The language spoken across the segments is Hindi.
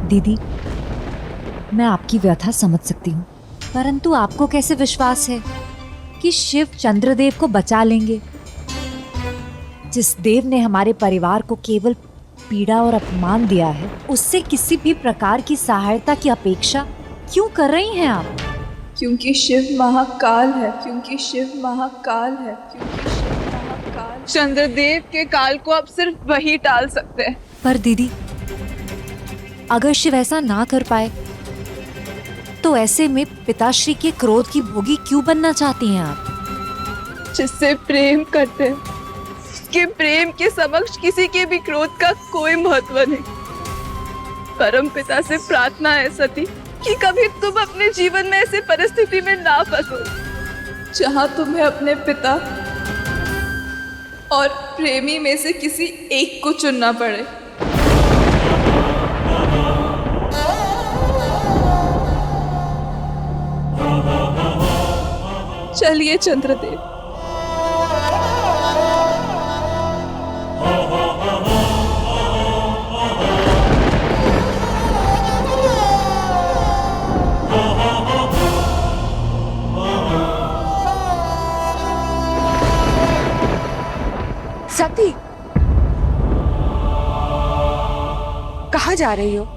दीदी, मैं आपकी व्यथा समझ सकती हूँ, परंतु आपको कैसे विश्वास है कि शिव चंद्रदेव को बचा लेंगे? जिस देव ने हमारे परिवार को केवल पीड़ा और अपमान दिया है, उससे किसी भी प्रकार की सहायता की अपेक्षा क्यों कर रही हैं आप? क्योंकि शिव महाकाल है, क्योंकि शिव महाकाल है, क्योंकि शिव महाकाल। चंद्रदेव के काल को अब सिर्फ वही टाल सकते हैं। पर दीदी, अगर शिव ऐसा ना कर पाए तो ऐसे में पिताश्री के क्रोध की भोगी क्यों बनना चाहती हैं आप? जिससे प्रेम करते हैं, उसके प्रेम के समक्ष किसी के भी क्रोध का कोई महत्व नहीं। परम पिता से प्रार्थना है सती कि कभी तुम अपने जीवन में ऐसी परिस्थिति में ना फंसो जहां तुम्हें अपने पिता और प्रेमी में से किसी एक को चुनना पड़े। चलिए चंद्रदेव। सती, कहाँ जा रही हो?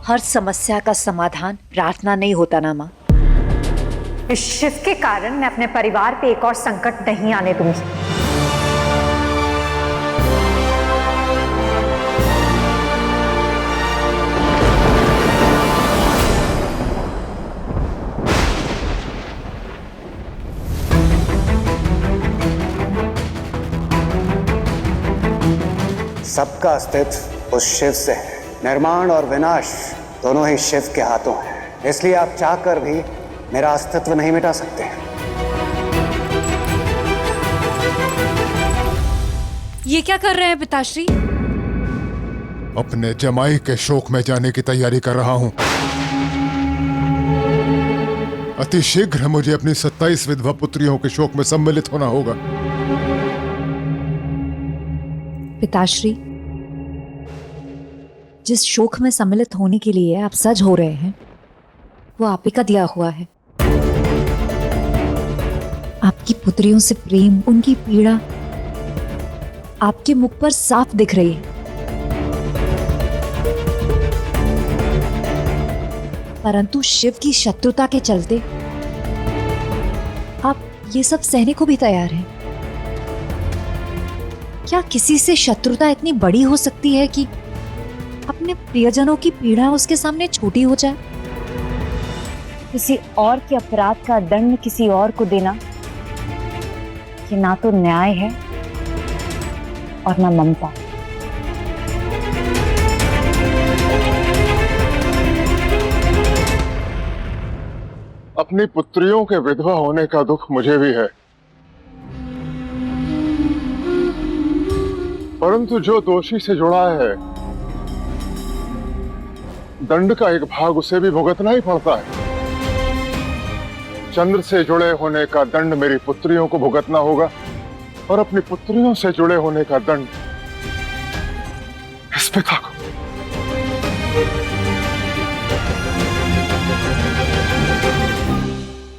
हर समस्या का समाधान प्रार्थना नहीं होता ना माँ। इस शिव के कारण मैं अपने परिवार पे एक और संकट नहीं आने दूंगी। सबका अस्तित्व उस शिव से है। निर्माण और विनाश दोनों ही शिव के हाथों हैं। इसलिए आप चाहकर भी मेरा अस्तित्व नहीं मिटा सकते। ये क्या कर रहे हैं पिताश्री? अपने जमाई के शोक में जाने की तैयारी कर रहा हूं। अति शीघ्र मुझे अपनी 27 विधवा पुत्रियों के शोक में सम्मिलित होना होगा। पिताश्री, जिस शोक में सम्मिलित होने के लिए आप सज हो रहे हैं, वो आप ही का दिया हुआ है। आपकी पुत्रियों से प्रेम, उनकी पीड़ा आपके मुख पर साफ दिख रही है। परंतु शिव की शत्रुता के चलते आप ये सब सहने को भी तैयार हैं। क्या किसी से शत्रुता इतनी बड़ी हो सकती है कि अपने प्रियजनों की पीड़ा उसके सामने छोटी हो जाए? किसी और के अपराध का दंड किसी और को देना, ये ना तो न्याय है और ना ममता। अपनी पुत्रियों के विधवा होने का दुख मुझे भी है, परंतु जो दोषी से जुड़ा है, दंड का एक भाग उसे भी भुगतना ही पड़ता है। चंद्र से जुड़े होने का दंड मेरी पुत्रियों को भुगतना होगा और अपनी पुत्रियों से जुड़े होने का दंड इस पिता को।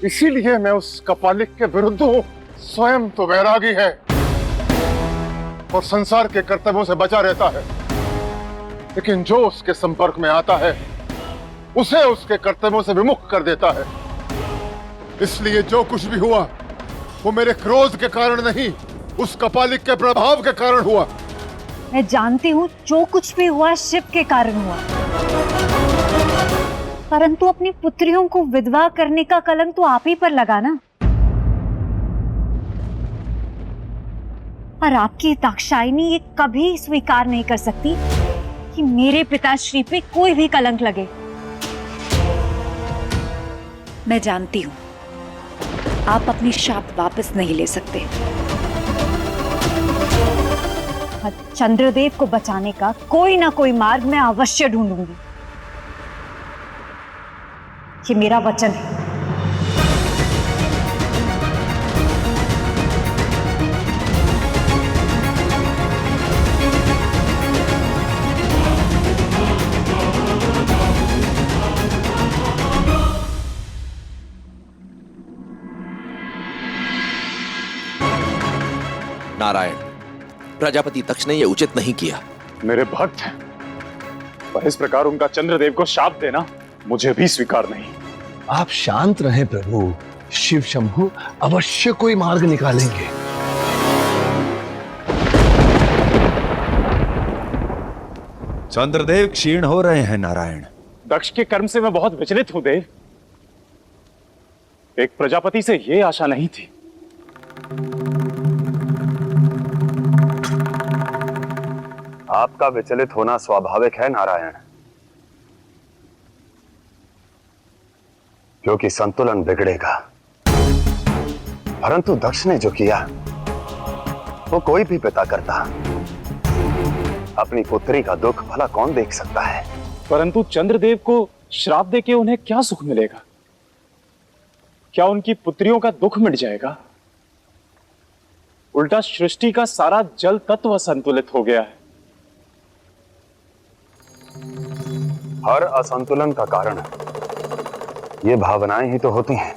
इसीलिए मैं उस कपालिक के विरुद्ध हूं। स्वयं तो वैरागी है और संसार के कर्तव्यों से बचा रहता है, लेकिन जो उसके संपर्क में आता है उसे उसके कर्तव्यों से विमुख कर देता है। इसलिए जो कुछ भी हुआ वो मेरे क्रोध के कारण नहीं, उस कपालिक के प्रभाव के कारण हुआ। मैं जानती हूँ जो कुछ भी हुआ शिव के कारण हुआ, परंतु अपनी पुत्रियों को विधवा करने का कलंक तो आप ही पर लगा ना। और आपकी दाक्षायणी ये कभी स्वीकार नहीं कर सकती कि मेरे पिताश्री पे कोई भी कलंक लगे। मैं जानती हूं आप अपनी शाप वापस नहीं ले सकते। चंद्रदेव को बचाने का कोई ना कोई मार्ग मैं अवश्य ढूंढूंगी। ये मेरा वचन है। नारायण, प्रजापति दक्ष ने यह उचित नहीं किया। मेरे भक्त हैं, पर इस प्रकार उनका चंद्रदेव को शाप देना मुझे भी स्वीकार नहीं। आप शांत रहें प्रभु, शिव शंभु अवश्य कोई मार्ग निकालेंगे। चंद्रदेव क्षीण हो रहे हैं नारायण। दक्ष के कर्म से मैं बहुत विचलित हूं देव। एक प्रजापति से यह आशा नहीं थी। आपका विचलित होना स्वाभाविक है नारायण, क्योंकि संतुलन बिगड़ेगा। परंतु दक्ष ने जो किया वो कोई भी पिता करता। अपनी पुत्री का दुख भला कौन देख सकता है? परंतु चंद्रदेव को श्राप देके उन्हें क्या सुख मिलेगा? क्या उनकी पुत्रियों का दुख मिट जाएगा? उल्टा सृष्टि का सारा जल तत्व असंतुलित हो गया है। हर असंतुलन का कारण ये भावनाएं ही तो होती हैं।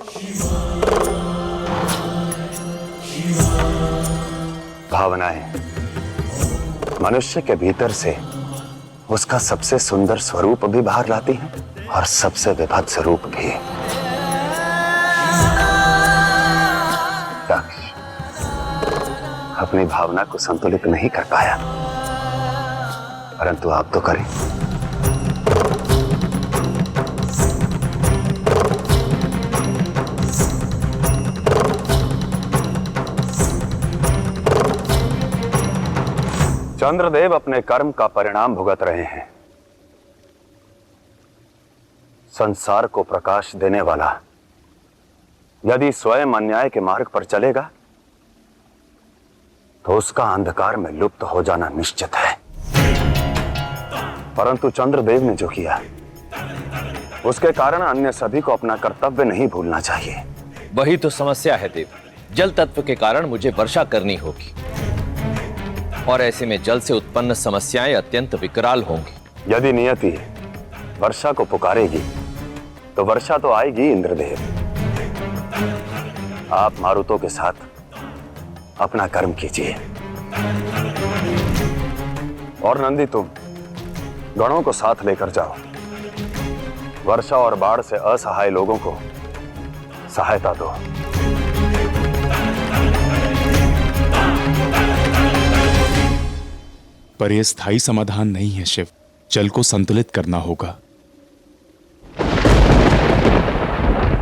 भावनाएं मनुष्य के भीतर से उसका सबसे सुंदर स्वरूप भी बाहर लाती हैं और सबसे विभत्स रूप भी। दक्ष अपनी भावना को संतुलित नहीं कर पाया, परंतु आप तो करें। चंद्रदेव अपने कर्म का परिणाम भुगत रहे हैं। संसार को प्रकाश देने वाला यदि स्वयं अन्याय के मार्ग पर चलेगा तो उसका अंधकार में लुप्त हो जाना निश्चित है। परंतु चंद्रदेव ने जो किया उसके कारण अन्य सभी को अपना कर्तव्य नहीं भूलना चाहिए। वही तो समस्या है देव। जल तत्व के कारण मुझे वर्षा करनी होगी और ऐसे में जल से उत्पन्न समस्याएं अत्यंत विकराल होंगी। यदि नियति वर्षा को पुकारेगी तो वर्षा तो आएगी इंद्रदेव। आप मारुतों के साथ अपना कर्म कीजिए और नंदी तुम गणों को साथ लेकर जाओ। वर्षा और बाढ़ से असहाय लोगों को सहायता दो। पर यह स्थायी समाधान नहीं है शिव, जल को संतुलित करना होगा।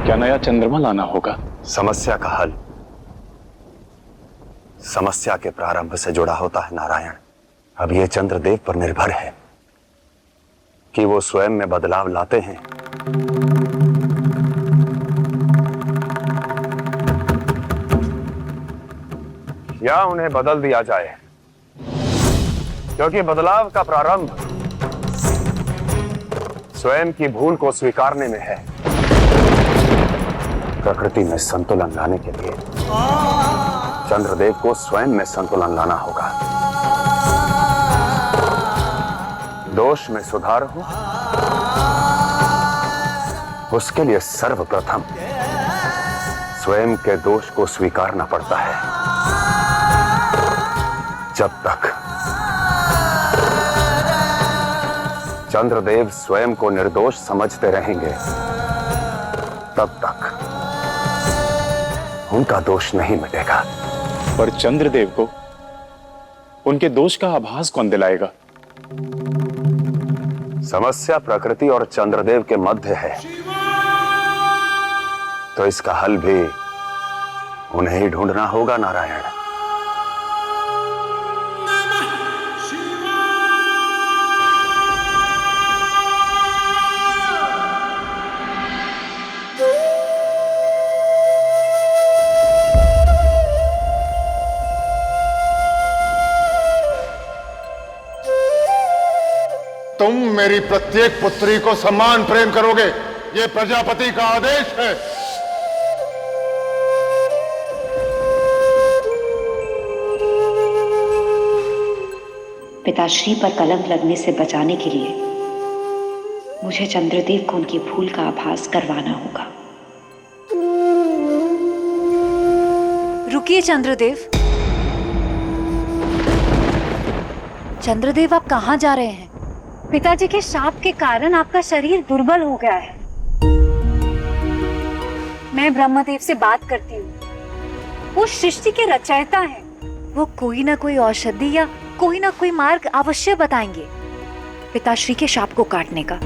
क्या नया चंद्रमा लाना होगा? समस्या का हल समस्या के प्रारंभ से जुड़ा होता है नारायण। अब यह चंद्रदेव पर निर्भर है कि वो स्वयं में बदलाव लाते हैं या उन्हें बदल दिया जाए, क्योंकि बदलाव का प्रारंभ स्वयं की भूल को स्वीकारने में है। प्रकृति में संतुलन लाने के लिए चंद्रदेव को स्वयं में संतुलन लाना होगा। दोष में सुधार हो, उसके लिए सर्वप्रथम स्वयं के दोष को स्वीकारना पड़ता है। जब तक चंद्रदेव स्वयं को निर्दोष समझते रहेंगे तब तक उनका दोष नहीं मिटेगा। पर चंद्रदेव को उनके दोष का आभास कौन दिलाएगा? समस्या प्रकृति और चंद्रदेव के मध्य है, तो इसका हल भी उन्हें ही ढूंढना होगा नारायण। तुम मेरी प्रत्येक पुत्री को सम्मान प्रेम करोगे, ये प्रजापति का आदेश है। पिताश्री पर कलंक लगने से बचाने के लिए मुझे चंद्रदेव को उनकी भूल का आभास करवाना होगा। रुकिए चंद्रदेव, चंद्रदेव आप कहाँ जा रहे हैं? पिताजी के शाप के कारण आपका शरीर दुर्बल हो गया है। मैं ब्रह्मदेव से बात करती हूँ, वो सृष्टि के रचयिता हैं। वो कोई ना कोई औषधि या कोई ना कोई मार्ग अवश्य बताएंगे पिताश्री के शाप को काटने का।